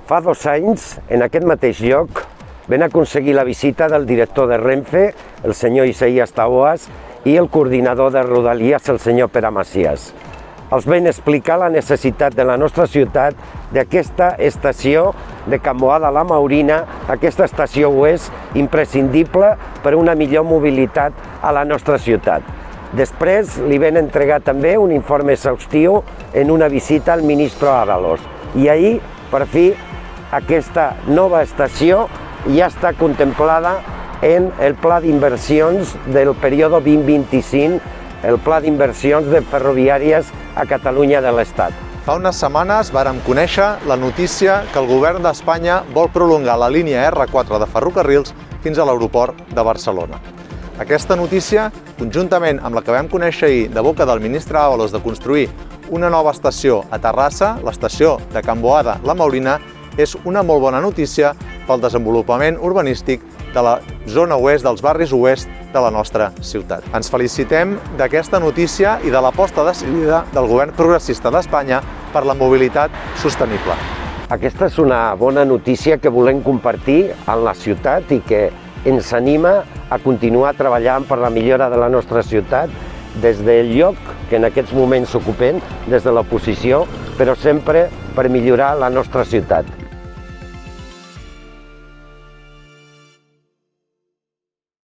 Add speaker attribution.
Speaker 1: Fa 2 anys, en aquest mateix lloc, vam aconseguir la visita del director de Renfe, el senyor Isaías Taboas, i el coordinador de Rodalies, el senyor Pere Macias. Els vam explicar la necessitat de la nostra ciutat d'aquesta estació de Can Boada a la Maurina, aquesta estació oest imprescindible per a una millor mobilitat a la nostra ciutat. Després li vam entregar també un informe exhaustiu en una visita al ministre Ábalos. I ahir, per fi, aquesta nova estació ja està contemplada en el pla d'inversions del període 2025, el pla d'inversions de ferroviàries a Catalunya de l'Estat.
Speaker 2: Fa unes setmanes vàrem conèixer la notícia que el govern d'Espanya vol prolongar la línia R4 de ferrocarrils fins a l'aeroport de Barcelona. Aquesta notícia, conjuntament amb la que vam conèixer ahir de boca del ministre Ábalos de construir una nova estació a Terrassa, l'estació de Can Boada, la Maurina, és una molt bona notícia pel desenvolupament urbanístic de la zona oest, dels barris oest de la nostra ciutat. Ens felicitem d'aquesta notícia i de l'aposta decidida del govern progressista d'Espanya per la mobilitat sostenible.
Speaker 1: Aquesta és una bona notícia que volem compartir amb la ciutat i que ens anima a continuar treballant per la millora de la nostra ciutat des del lloc que en aquests moments ocupem, des de l'oposició, però sempre per millorar la nostra ciutat.